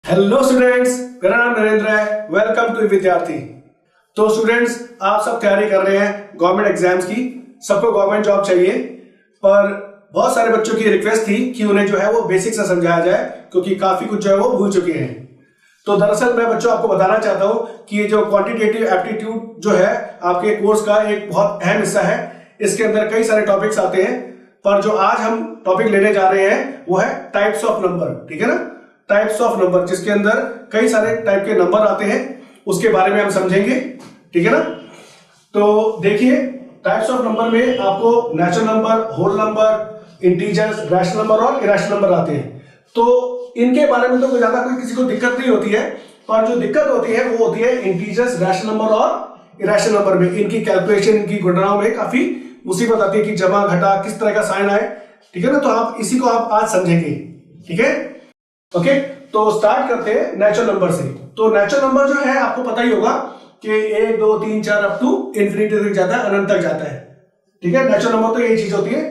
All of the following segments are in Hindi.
हेलो स्टूडेंट्स, मेरा नाम नरेंद्र है। वेलकम टू विद्यार्थी। तो स्टूडेंट्स, आप सब तैयारी कर रहे हैं गवर्नमेंट एग्जाम्स की। सबको गवर्नमेंट जॉब चाहिए, पर बहुत सारे बच्चों की रिक्वेस्ट थी कि उन्हें जो है वो बेसिक से समझाया जाए, क्योंकि काफी कुछ जो है वो भूल चुके हैं। तो दरअसल मैं बच्चों आपको बताना चाहता हूं कि ये जो क्वांटिटेटिव एप्टीट्यूड जो है आपके कोर्स का एक बहुत अहम हिस्सा है। इसके अंदर कई सारे टॉपिक्स आते हैं, पर जो आज हम टॉपिक लेने जा रहे हैं वो है टाइप्स ऑफ नंबर। ठीक है ना, टाइप्स ऑफ नंबर, जिसके अंदर कई सारे टाइप के नंबर आते हैं, उसके बारे में हम समझेंगे। ठीक है ना, तो देखिए टाइप्स ऑफ नंबर में आपको natural number, whole number, integers, rational number और इरेशनल नंबर आते हैं। तो इनके बारे में तो कोई ज्यादा किसी को दिक्कत नहीं होती है, पर जो दिक्कत होती है वो होती है इंटीजर्स, रैशनल नंबर और इरेशनल नंबर में। इनकी कैलकुलेशन, इनकी गणनाओं में काफी मुसीबत आती है कि जमा घटा किस तरह का साइन आए। ठीक है ना, तो आप इसी को आप आज समझेंगे। ठीक है, ओके। तो स्टार्ट करते हैं नेचुरल नंबर से। तो नेचुरल नंबर जो है आपको पता ही होगा कि 1 2 3 4 अप टू इंफिनिटी तक जाता है, अनंत तक जाता है। ठीक है, नेचुरल नंबर तो यही चीज होती है।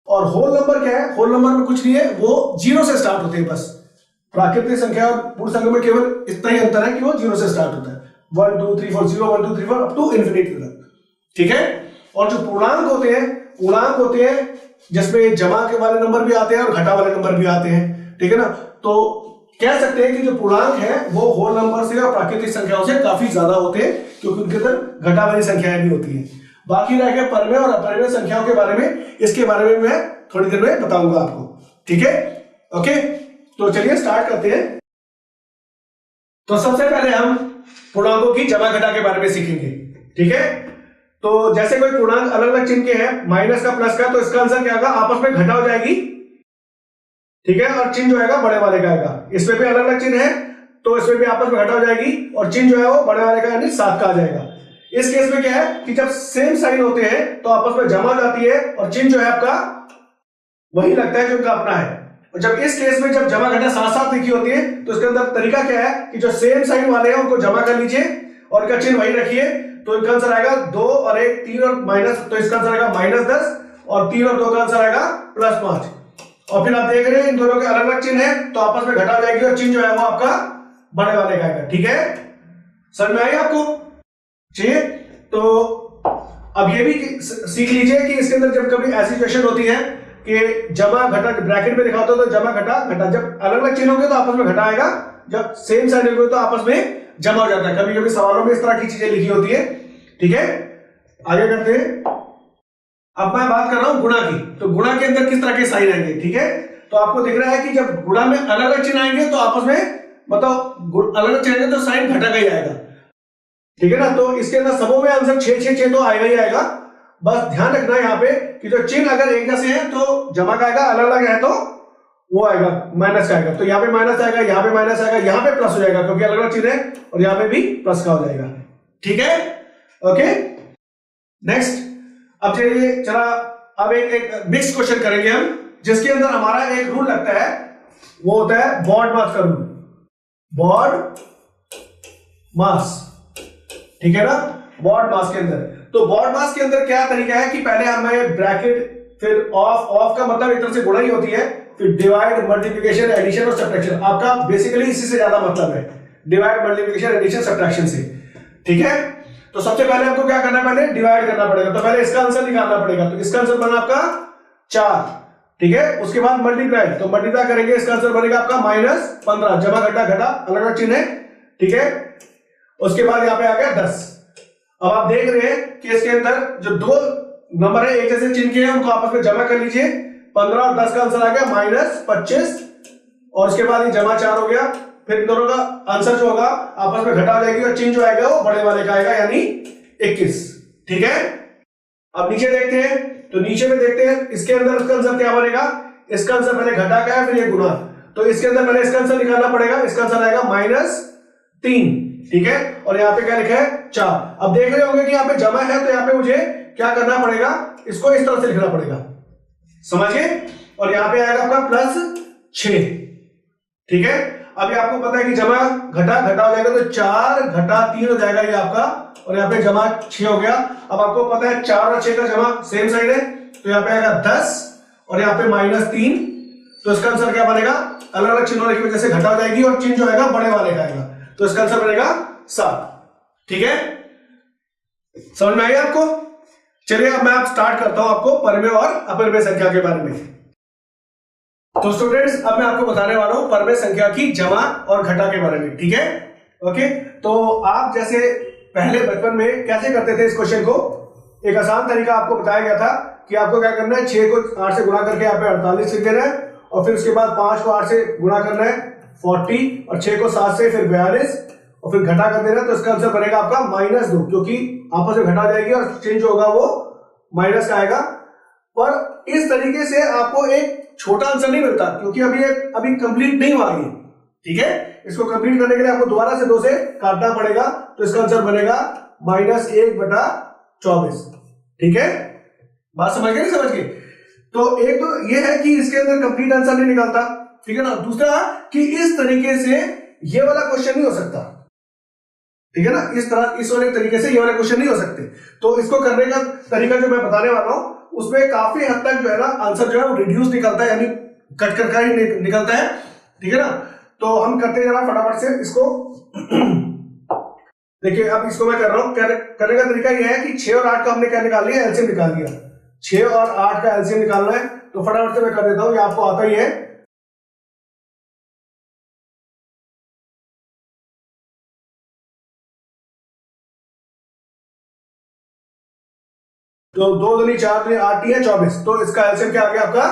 और होल नंबर क्या है? होल नंबर में कुछ नहीं है, वो जीरो से स्टार्ट होते हैं बस। प्राकृतिक संख्या और पूर्ण संख्या में केवल इतना ही अंतर है कि वो जीरो से स्टार्ट होता है। 1 2 3 4 0 1 2 3 4 अप टू इंफिनिटी तक। ठीक है, और जो पूर्णांक होते हैं जिसमें जमा के वाले नंबर भी आते हैं और घटा वाले नंबर भी आते हैं। ठीक है ना, तो कह सकते हैं कि जो पूर्णांक है वो होल नंबर से और प्राकृतिक संख्याओं से काफी ज्यादा होते हैं, क्योंकि उनके अंदर घटा वाली संख्याएं भी होती हैं। बाकी रह गए परिमेय और अपरिमेय संख्याओं के बारे में। इसके बारे में मैं थोड़ी देर में बताऊंगा आपको। ठीक है, ओके। तो चलिए स्टार्ट करते हैं। तो सबसे पहले हम पूर्णांकों की जमा घटा के बारे में सीखेंगे। ठीक है, तो जैसे कोई पूर्णांक अलग अलग चिन्ह के हैं, माइनस का, प्लस का, तो इसका आंसर क्या होगा? आपस में घटा हो जाएगी। ठीक है, और चिन्ह जो है बड़े वाले का आएगा। इसमें भी अलग अलग चिन्ह है, तो इसमें भी आपस में घटा हो जाएगी, और चिन्ह जो है वो बड़े वाले का यानी 7 का आ जाएगा। इस केस में क्या है कि जब सेम साइन होते हैं तो आपस में जमा हो जाती है, और चिन्ह जो है आपका वही लगता है जो उनका अपना है। और जब इस केस में जब जमा घटा साथ साथ लिखी होती है, तो इसके अंदर तरीका क्या है कि जो सेम साइन वाले हैं उनको जमा कर लीजिए और इनका चिन्ह वही रखिए। तो इसका आंसर आएगा 2 और 1 3 और माइनस, तो इसका आंसर आएगा -10, और 3 और 2 का आंसर आएगा +5। और फिर आप देख रहे हैं इन दोनों के अलग अलग चिन्ह है, तो आपस में घटा हो जाएगी और चिन्ह जो है वो आपका बड़े वाले का आएगा। ठीक है, समझ में आई आपको? चलिए, तो अब ये भी सीख लीजिए कि इसके अंदर जब कभी ऐसी सिचुएशन होती है कि जमा घटा ब्रैकेट में लिखा होता है तो जमा घटा घटा, जब अलग अलग चिन्ह होंगे तो आपस में घटा आएगा, जब सेम साइन होंगे तो आपस में जमा हो जाता है। कभी कभी सवालों में इस तरह की चीजें लिखी होती है। ठीक है, आगे करते हैं। अब मैं बात कर रहा हूं गुणा की। तो गुणा के अंदर किस तरह के साइन आएंगे? ठीक है, तो आपको दिख रहा है कि जब गुणा में अलग अलग चिन्ह आएंगे तो आपस में मतलब अलग अलग चिन्ह आएंगे तो साइन घटा का ही आएगा। ठीक है ना, तो इसके अंदर सबों में आंसर 6 6 6 तो आएगा ही आएगा। बस ध्यान रखना है यहाँ पे कि जो चिन्ह अगर एक जैसे हैं तो जमा का आएगा, अलग अलग है तो वो आएगा माइनस का आएगा। तो यहाँ पे माइनस आएगा, यहाँ पे माइनस आएगा, यहाँ पे प्लस हो जाएगा, क्योंकि अलग अलग चिन्ह है, और यहाँ पे भी प्लस का हो जाएगा। ठीक है, ओके। नेक्स्ट, अब चलिए चला अब एक मिक्स क्वेश्चन करेंगे हम, जिसके अंदर हमारा एक रूल लगता है, वो होता है बॉड मास का रूल। बॉड मास, ठीक है ना, बॉड मास के अंदर। तो बॉड मास के अंदर क्या तरीका है कि पहले हमें ब्रैकेट, फिर ऑफ का मतलब एक तरह से गुणा ही होती है, फिर डिवाइड, मल्टीप्लिकेशन, एडिशन और सब्ट्रैक्शन। आपका बेसिकली इसी से ज्यादा मतलब है, डिवाइड, मल्टीप्लिकेशन, एडिशन, सब्ट्रैक्शन से। ठीक है, तो सबसे पहले आपको क्या करना है? पहले डिवाइड करना पड़ेगा। तो पहले इसका आंसर निकालना पड़ेगा, तो इसका आंसर बना आपका 4। ठीक है, उसके बाद मल्टीप्लाई, तो मल्टीप्लाई करेंगे, इसका आंसर बनेगा आपका -15। जमा घटा घटा अलग अलग चिन्ह है। ठीक है, उसके बाद यहां पे आ गया 10। अब आप देख रहे हैं कि इसके अंदर जो दो नंबर है एक जैसे चिन्ह के हैं, उनको आपस में जमा कर लीजिए। 15 और 10 का आंसर आ गया -25, और उसके बाद ये जमा 4 हो गया। फिर दोनों का आंसर जो होगा आपस में घटा हो जाएगी, और चिन्ह जो आएगा वो बड़े वाले का आएगा, यानी 21। ठीक है, अब नीचे देखते हैं। तो नीचे में देखते हैं इसके अंदर इसका आंसर क्या बनेगा। इसका आंसर पहले घटा का है, फिर ये गुणा, तो इसके अंदर पहले इसका आंसर निकालना पड़ेगा। इसका आंसर आएगा -3। ठीक है, और यहाँ पे क्या लिखा है? 4। अब देख रहे होंगे कि यहाँ पे जमा है, तो यहाँ पे मुझे क्या करना पड़ेगा? इसको इस तरह से लिखना पड़ेगा, समझिए। और यहाँ पे आएगा आपका +6। ठीक है, अभी आपको पता है कि जमा घटा घटा हो जाएगा, तो 4 घटा 3 हो जाएगा ये आपका, और यहाँ पे जमा 6 हो गया। अब आपको पता है 4 और 6 का जमा सेम साइड है, तो यहाँ पे आएगा 10, और यहाँ पे -3, तो इसका आंसर क्या बनेगा? अलग अलग चिन्हों की वजह से घटा हो जाएगी और चिन्ह जो आएगा बड़े वाले का आएगा, तो इसका आंसर बनेगा 7। ठीक है, समझ में आई आपको? चलिए अब मैं आप स्टार्ट करता हूं आपको परिमेय और अपरिमेय संख्या के बारे में। तो स्टूडेंट्स अब मैं आपको बताने वाला हूं परिमेय संख्या की जमा और घटा के बारे में। ठीक है, ओके। तो आप जैसे पहले बचपन में कैसे करते थे इस क्वेश्चन को, एक आसान तरीका आपको बताया गया था कि आपको क्या करना है, 6 को 8 से गुणा करके यहाँ पे 48 लिख देना है, और फिर उसके बाद 5 को 8 से गुणा करना है 40, और 6 को 7 से फिर 42, और फिर घटा कर देना, तो इसका आंसर बनेगा आपका -2, क्योंकि आपस में घटा जाएगी और चेंज होगा वो माइनस का आएगा। पर इस तरीके से आपको एक छोटा आंसर नहीं मिलता, क्योंकि अभी कंप्लीट नहीं हुआ ये। ठीक है, इसको कंप्लीट करने के लिए आपको दोबारा से 2 से काटना पड़ेगा, तो इसका आंसर बनेगा -1/24। ठीक है, बात समझ गए? नहीं समझ गए? तो एक तो ये है कि इसके अंदर कंप्लीट आंसर नहीं निकलता, ठीक है ना। दूसरा कि इस तरीके से ये वाला क्वेश्चन नहीं हो सकता, ठीक है ना, इस वाले तरीके से ये वाले क्वेश्चन नहीं हो सकते। तो इसको करने का तरीका जो मैं बताने वाला हूं उसमें काफी हद तक जो है ना आंसर जो है वो रिड्यूस निकलता है, यानी कट कर ही निकलता है। ठीक है ना, तो हम करते जरा फटाफट से इसको। देखिए अब इसको मैं कर रहा हूं, करने का तरीका यह है कि 6 और 8 का हमने क्या निकाल लिया, एलसीएम निकाल लिया। 6 और 8 का एलसीएम निकालना है, तो फटाफट से मैं कर देता हूं, ये आपको आता ही है। तो 2 दूनी 4 दूनी 8 है 24, तो इसका एलसीएम क्या आ गया आपका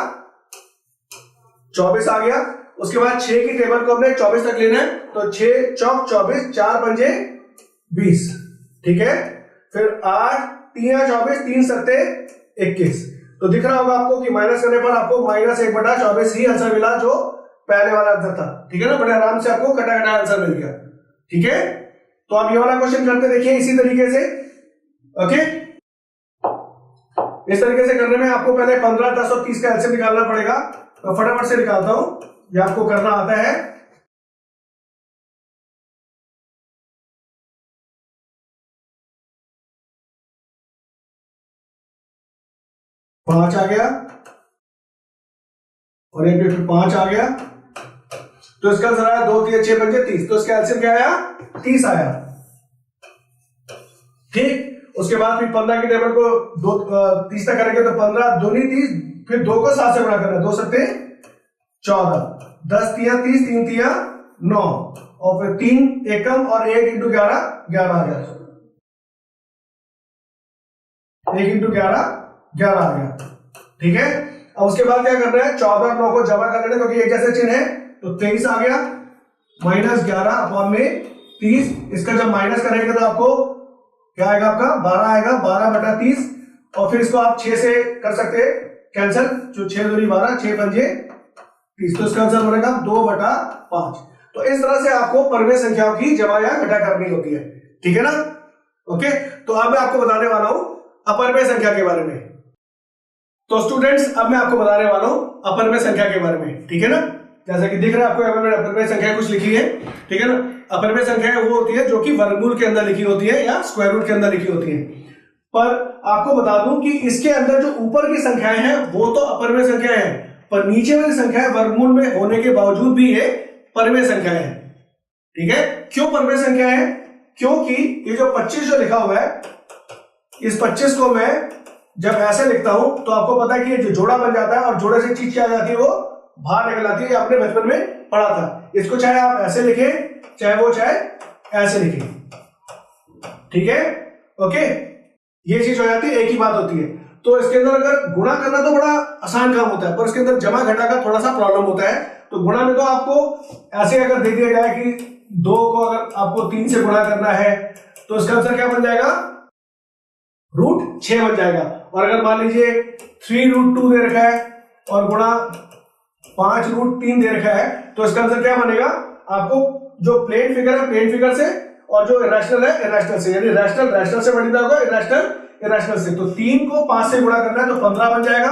24 आ गया। उसके बाद 6 की टेबल को हमने 24 तक लेना है, तो 6 चौक 24, 4 पंजे 20। ठीक है, फिर 8 3 24, 3 सत्ते 21। तो दिख रहा होगा आपको कि माइनस करने पर आपको -1/24 ही आंसर मिला, जो पहले वाला आंसर था। ठीक है ना, बड़े आराम से आपको कटा कटा आंसर मिल गया। ठीक है, तो आप ये वाला क्वेश्चन करते देखिए इसी तरीके से। ओके, इस तरीके से करने में आपको पहले 15, 10 और 30 का एलसीएम निकालना पड़ेगा, तो फटाफट से निकालता हूं, ये आपको करना आता है। पांच आ गया और एक फिर 5 आ गया, तो इसका आंसर आया 2 3 6 पंजे 30, तो इसका एलसीएम क्या आया 30 आया। ठीक, उसके बाद फिर 15 की टेबल को 30 तक करेंगे, तो 15 दूनी 30, फिर 2 को 7 से गुणा करना, 2 सत्ते 14, 10 तिया 30, 3 तिया 9, और फिर 3 एकम और 1 × 11 11 आ गया, 1 × 11 11 आ गया। ठीक है, अब उसके बाद क्या करना है, 14 और 9 को जमा कर लेना, क्योंकि एक जैसे चिन्ह है, तो 23 आ गया, -11/30। इसका जब माइनस करेंगे तो आपको क्या आएगा, आपका 12 आएगा, 12/30। और फिर इसको आप 6 से कर सकते हैं कैंसिल, जो 6 दूनी 12, 6 पंजे 30, तो इसका आंसर बनेगा 2/5। तो इस तरह से आपको परिमेय संख्याओं की जमा या घटा करनी होती है। ठीक है ना, ओके। तो अब मैं आपको बताने वाला हूं अपरिमेय संख्या के बारे में। तो स्टूडेंट्स अब मैं आपको बताने वाला हूं अपरिमेय संख्या के बारे में। ठीक है ना, जैसा कि दिख रहा है आपको अपरिमेय संख्या कुछ लिखी है। ठीक है ना, अपरिमेय संख्या वो होती है जो कि वर्गमूल के अंदर लिखी होती है या स्क्वायर रूट के अंदर लिखी होती है। पर आपको बता दूं कि इसके अंदर जो ऊपर की संख्याएं हैं वो तो अपरिमेय संख्याएं हैं, पर नीचे वाली संख्याएं वर्गमूल में होने के बावजूद भी ये परिमेय संख्याएं हैं। ठीक है, क्यों परिमेय संख्याएं हैं? क्योंकि ये जो 25 जो लिखा हुआ है, इस 25 को मैं जब ऐसे लिखता हूं तो आपको पता है कि ये जो जोड़ा बन जाता है और जोड़े से चीज क्या आ जाती है, वो बाहर निकल आती है। आपने बचपन में पढ़ा था। इसको चाहे आप ऐसे लिखें, चाहे ऐसे लिखें। ठीक है, ओके, ये चीज हो जाती है, एक ही बात होती है। तो इसके अंदर अगर गुणा करना तो बड़ा आसान काम होता है, पर इसके अंदर जमा घटा का थोड़ा सा प्रॉब्लम होता है। तो गुणा में तो आपको ऐसे अगर दे दिया जाए कि 2 को अगर आपको 3 से गुणा करना है, तो इसका आंसर क्या बन जाएगा, √6 बन जाएगा। और अगर मान लीजिए 3√2 दे रखा है और गुणा 5√3 दे रखा है, तो इसका आंसर क्या बनेगा, आपको जो प्लेन फिगर है प्लेन फिगर से, और जो इरेशनल है इरेशनल से, यानी रैशनल से मल्टीप्लाई होगा, इरेशनल से। तो 3 को 5 से गुणा करना है तो 15 बन जाएगा,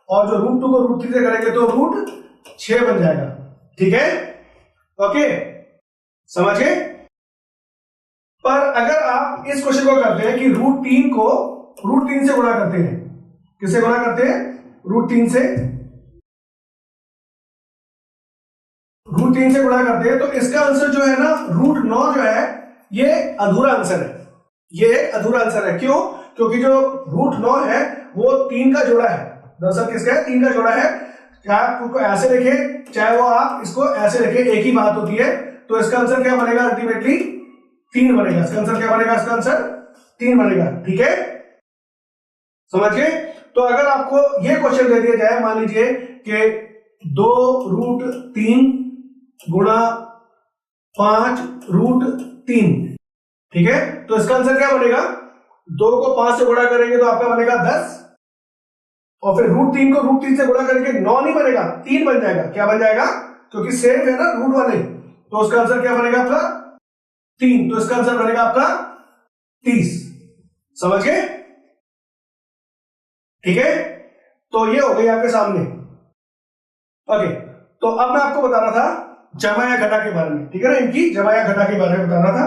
और जो √2 को √3 से करेंगे तो √6 बन जाएगा। ठीक है, ओके, समझ गए? पर अगर आप इस क्वेश्चन को करते हैं कि √3 को √3 से गुणा करते हैं, किससे गुणा करते हैं, √3 से, √3 से गुणा करते हैं तो इसका आंसर जो है ना √9 जो है ये अधूरा आंसर है, ये एक अधूरा आंसर है। क्यों? क्योंकि जो √9 है वो 3 का जोड़ा है, दरअसल किसका है? 3 का जोड़ा है। चाहे आप उसको ऐसे लिखें चाहे वो आप इसको ऐसे लिखें, एक ही बात होती है। तो इसका आंसर क्या बनेगा? अल्टीमेटली 3 बनेगा। इसका आंसर क्या बनेगा? इसका आंसर 3 बनेगा। ठीक है, समझ गए? तो अगर आपको ये क्वेश्चन दे दिया जाए, मान लीजिए कि 2√3 गुणा 5√3, ठीक है, तो इसका आंसर क्या बनेगा? 2 को 5 से गुणा करेंगे तो आपका बनेगा 10, और फिर √3 को √3 से गुणा करेंगे 9 नहीं बनेगा, 3 बन जाएगा। क्या बन जाएगा? क्योंकि सेम है ना रूट वाले, तो उसका आंसर क्या बनेगा आपका? 3। तो इसका आंसर बनेगा आपका 30। समझ गए? ठीक है, तो ये हो गई आपके सामने। ओके, तो अब मैं आपको बता रहा था जमा या घटा के बारे में, ठीक है ना, इनकी जमा या घटा के बारे में बता रहा था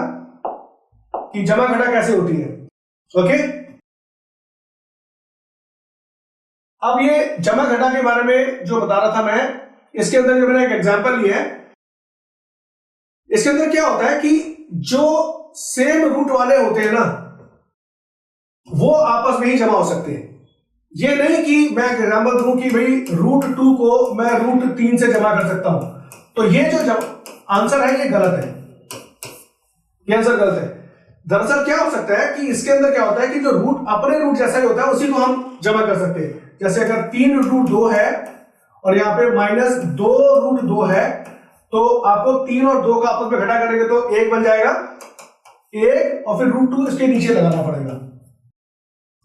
कि जमा घटा कैसे होती है। ओके, अब ये जमा घटा के बारे में जो बता रहा था मैं, इसके अंदर जो मैंने एक एग्जांपल लिया है, इसके अंदर क्या होता है कि जो सेम रूट वाले होते हैं ना वो आपस में ही जमा हो सकते हैं। ये नहीं कि मैं एग्जांपल दूं कि भाई √2 को मैं √3 से जमा कर सकता हूं, तो ये जो आंसर है ये गलत है, ये आंसर गलत है। दरअसल क्या हो सकता है कि इसके अंदर क्या होता है कि जो रूट अपने रूट जैसा ही होता है उसी को हम जमा कर सकते हैं। जैसे अगर 3√2 है और यहाँ पे -2√2 है, तो आपको 3 और 2 का आपस में घटा करेंगे तो 1 बन जाएगा, 1 और फिर √2 इसके नीचे लगाना पड़ेगा।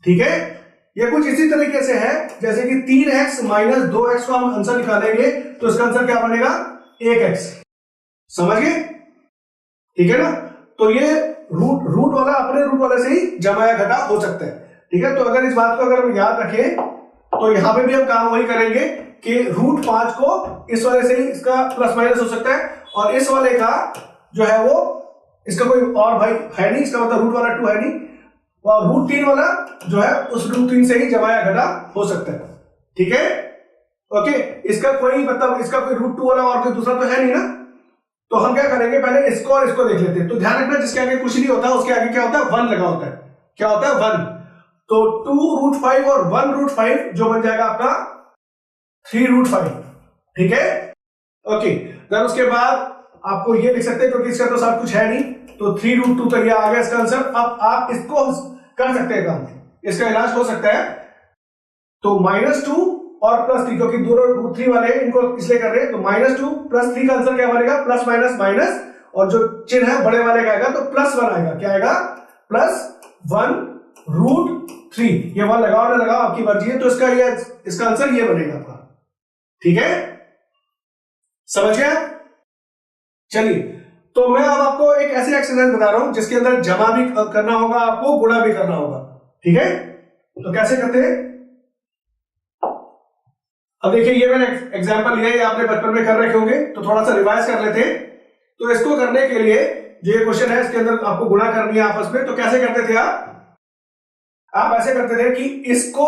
ठीक है, ये कुछ इसी तरीके से है जैसे कि 3x - 2x को हम आंसर निकालेंगे तो इसका आंसर क्या बनेगा? 1x। समझ गए? ठीक है ना, तो ये रूट वाला अपने रूट वाले से ही जमा या घटा हो सकता है। ठीक है, तो अगर इस बात को अगर हम याद रखें तो यहां पे भी हम काम वही करेंगे कि √5 को इस वाले से ही इसका प्लस माइनस हो सकता है, और इस वाले का जो है वो इसका कोई और भाई है नहीं, इसका मतलब रूट वाला 2 है नहीं, और √3 वाला जो है उस √3 से ही जमा या घटा हो सकता है। ठीक है, ओके, इसका कोई मतलब इसका कोई √2 वाला और कोई दूसरा तो है नहीं ना, तो हम क्या करेंगे पहले इसको और इसको देख लेते हैं। तो ध्यान रखना जिसके आगे कुछ नहीं होता उसके आगे क्या होता है? 1 लगा होता है। क्या होता है? 1। तो 2√5 और 1√5 जो बन जाएगा आपका 3√5। ठीक है, ओके, देन उसके बाद आपको ये लिख सकते हैं क्योंकि इसका तो सब कुछ है नहीं, तो 3√2 तक ये आ गया इसका आंसर। अब आप इसको कर सकते हैं काम, इसका इलाज हो सकता है। तो -2 और +3, क्योंकि दोनों √3 वाले इनको इसलिए कर रहे हैं, तो -2 + 3 का आंसर क्या बनेगा? प्लस माइनस माइनस, और जो चिन्ह है बड़े वाले का आएगा तो +1 आएगा। क्या आएगा? +1√3। ये 1 लगाओ ना लगाओ आपकी मर्जी है, तो इसका आंसर ये बनेगा आपका। ठीक है, समझ गया? चलिए, तो मैं अब आपको एक ऐसी एक्सरसाइज बता रहा हूं जिसके अंदर जमा भी करना होगा आपको, गुणा भी करना होगा। ठीक है, तो कैसे करते हैं? अब देखिए, ये मैंने एग्जांपल लिया, ये आपने बचपन में कर रखे होंगे, तो थोड़ा सा रिवाइज कर लेते हैं। तो इसको करने के लिए जो ये क्वेश्चन है इसके अंदर आपको गुणा करनी है आपस में, तो कैसे करते थे आप ऐसे करते थे कि इसको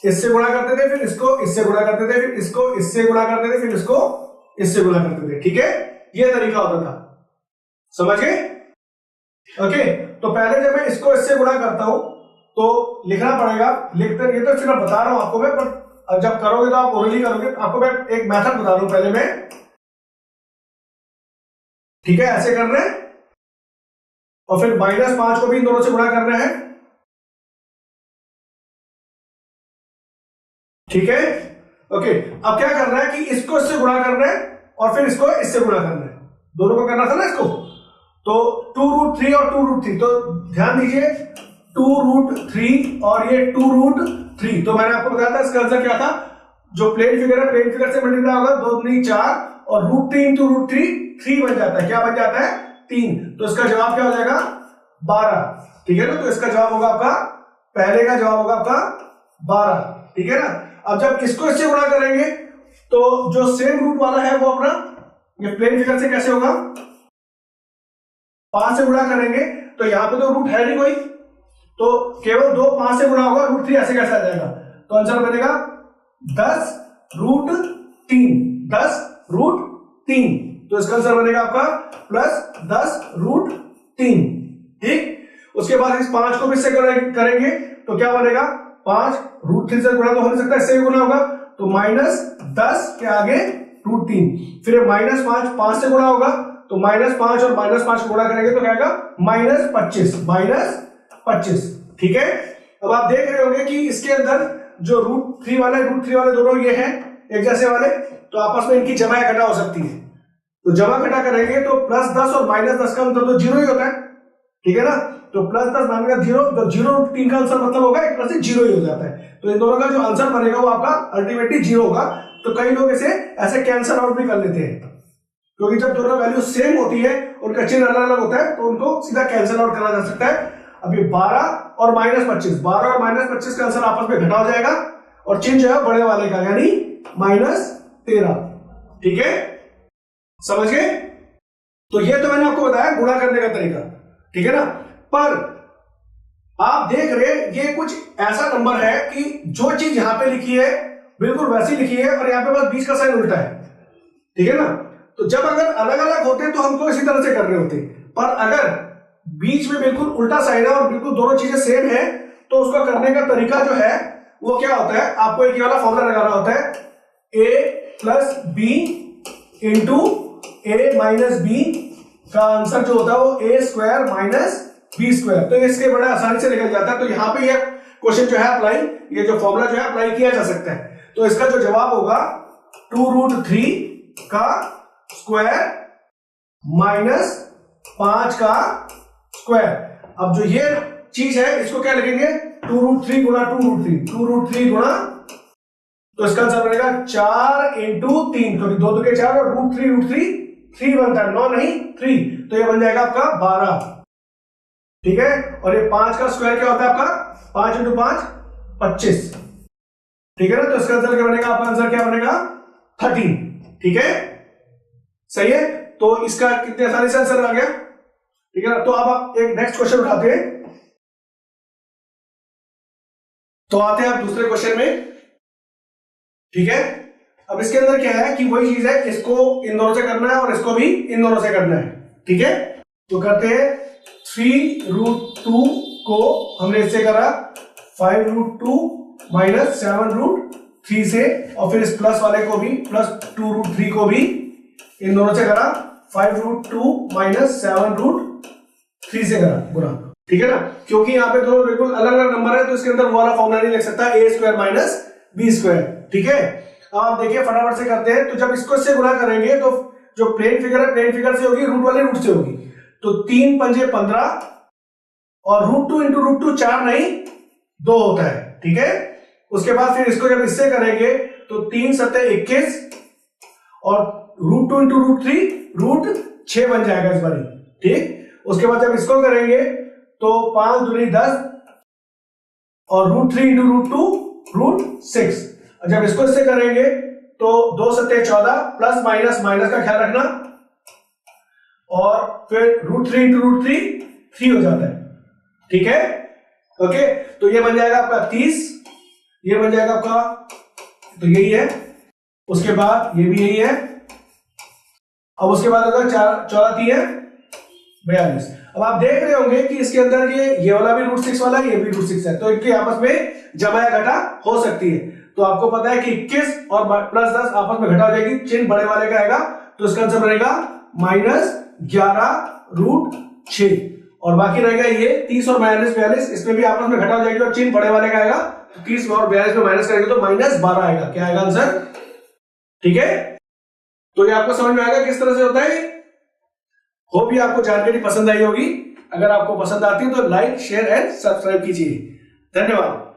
इससे गुणा करते थे, फिर इसको इससे गुणा करते थे, फिर इसको इससे गुणा करते थे, फिर इसको इससे गुणा करते थे। ठीक है, ये तरीका होता था। समझ गए? ओके, तो पहले जब मैं इसको इससे गुणा करता हूं तो लिखना पड़ेगा, लिखते ये तो सिर्फ बता रहा हूं आपको मैं, पर जब करोगे तो आप ओरली करोगे। आपको मैं एक मेथड बता दूं पहले मैं, ठीक है, ऐसे करना है, और फिर -5 को भी इन दोनों से गुणा करना है। ठीक है, ओके, अब क्या करना है कि इसको इससे गुणा करना है और फिर इसको इससे गुणा करना है, दोनों को करना था ना इसको। तो 2√3 और 2√3, तो ध्यान दीजिए 2√3 और ये 2√3, तो मैंने आपको बताया था इसका आंसर क्या था? जो प्लेन फिगर है, प्लेन फिगर से मल्टीप्लाई होगा, 2 दूनी 4, और √3 × √3 3 बन जाता है। क्या बन जाता है? 3। तो इसका जवाब क्या हो जाएगा? 12। ठीक है ना, तो इसका जवाब होगा आपका, पहले का जवाब होगा आपका 12। ठीक है ना, अब जब इसको इससे गुणा करेंगे तो जो सेम रूट वाला है वो अपना ये प्लेन फिगर से कैसे होगा? 5 से गुणा करेंगे, तो यहां पे तो रूट है नहीं कोई, तो केवल 2 5 से गुणा होगा, √3 ऐसे कैसे आ जाएगा? तो आंसर बनेगा 10√3, 10√3। तो तो इसका आंसर बनेगा आपका +10√3। ठीक, उसके बाद इस 5 को भी इससे करेंगे तो क्या बनेगा, 5√3 से गुणा तो हो नहीं सकता, इससे भी गुणा होगा तो -10 के आगे √3, फिर -5 5 से गुणा होगा तो -5 और -5 को गुणा करेंगे तो क्या आएगा -25। ठीक है, अब आप देख रहे होंगे कि इसके अंदर जो √3 वाले दोनों ये हैं एक जैसे वाले, तो आपस में इनकी जमा या घटा हो सकती है। तो जमा घटा करेंगे तो +10 और -10 का अंतर तो 0 ही होता है। ठीक है ना, तो +10 -0, तो 0√3 का आंसर मतलब होगा 1 से 0 ही हो जाता है। तो इन दोनों का जो आंसर बनेगा वो आपका अल्टीमेटली 0 होगा। तो कई लोग इसे ऐसे कैंसल आउट भी कर लेते हैं, क्योंकि जब दोनों वैल्यू सेम होती है, उनका चिन्ह अलग अलग होता है, तो उनको सीधा कैंसल आउट करा जा सकता है। अभी 12 और -25 का आंसर आपस में घटा हो जाएगा और चिन्ह जो है बड़े वाले का यानी -13। ठीक है, समझ गए? तो ये तो मैंने आपको बताया गुणा करने का तरीका। ठीक है ना, पर आप देख रहे ये कुछ ऐसा नंबर है कि जो चीज यहां पे लिखी है बिल्कुल वैसी लिखी है और यहां पे बस बीच का साइन उल्टा है। ठीक है ना, तो जब अगर अलग अलग होते तो हमको इसी तरह से करने होते, पर अगर बीच में बिल्कुल उल्टा साइन है और बिल्कुल दोनों चीजें सेम है तो उसका करने का तरीका जो है वो क्या होता है, आपको एक वाला फॉर्मूला लगाना होता है, a + b * a - b का आंसर जो होता है वो a² - b²। तो इसके बड़ा आसानी से निकल जाता है। तो यहां पे ये क्वेश्चन जो है अप्लाई, ये जो फॉर्मूला जो है अप्लाई किया जा सकता है। तो इसका जो जवाब होगा 2√3 का स्क्वायर -5 का स्क्वायर। अब जो ये चीज है इसको क्या लिखेंगे, 2√3 गुणा 2√3 गुणा, तो इसका आंसर बनेगा 4 × 3, क्योंकि 2 के 4 और √3 3 बनता है, 9 नहीं 3, तो ये बन जाएगा आपका 12। ठीक है, और ये 5 का स्क्वायर क्या होता है आपका, 5 × 5 25। ठीक है ना, तो इसका आंसर क्या बनेगा, आपका आंसर क्या बनेगा 13। ठीक है, सही है। तो इसका कितने आसानी से आंसर आ गया। ठीक है ना, तो अब आप एक नेक्स्ट क्वेश्चन उठाते हैं। तो आते हैं आप दूसरे क्वेश्चन में। ठीक है, अब इसके अंदर क्या है कि वही चीज है, इसको इन दोनों से करना है और इसको भी इन दोनों से करना है। ठीक है, तो करते हैं 3√2 को हमने इससे करा 5√2 - 7√3 से, और फिर इस प्लस वाले को भी +2√3 को भी इन दोनों से करा 5√2 - 7√3 से करा गुणा। ठीक है ना, क्योंकि यहाँ पे दोनों बिल्कुल अलग अलग नंबर है तो इसके अंदर वो वाला फॉर्मूला नहीं लिख सकता, a² - b²। ठीक है, आप देखिए फटाफट से करते हैं। तो जब इसको इससे गुणा करेंगे तो जो प्लेन फिगर है प्लेन फिगर से होगी, रूट वाले रूट से होगी, तो 3 × 5 = 15 और √2 × √2 4 नहीं 2 होता है। ठीक है, उसके बाद फिर इसको जब इससे करेंगे तो 3 × 7 = 21 और √2 × √3 √6 बन जाएगा इस बारी। ठीक, उसके बाद जब इसको करेंगे तो 5 × 2 = 10 और √3 × √2 √6। जब इसको इससे करेंगे तो 2 × 7 = 14 प्लस माइनस का ख्याल रखना, और फिर √3 × √3 3 हो जाता है। ठीक है, ओके, तो ये बन जाएगा आपका 30, ये बन जाएगा आपका, तो यही है, उसके बाद ये भी यही है, अब उसके बाद अगर 14 3 है 42। अब आप देख रहे होंगे कि इसके अंदर ये वाला भी √6 वाला है, ये भी √6 है, तो इनके आपस में जमा या घटा हो सकती है। तो आपको पता है कि 21 और +10 आपस में घटा हो जाएगी, चिन्ह बड़े वाले का आएगा, तो इसका आंसर बनेगा -11√6, और बाकी रहेगा ये 30 और -42, इसमें भी आपस में घटा हो जाएगी और चिन्ह बड़े वाले का आएगा, तो 30 और 42 में माइनस करेंगे तो -12 आएगा। क्या आएगा आंसर? ठीक है, तो ये आपको समझ में आएगा किस तरह से होता है। होप ये आपको जानकारी पसंद आई होगी। अगर आपको पसंद आती है तो लाइक शेयर एंड सब्सक्राइब कीजिए। धन्यवाद।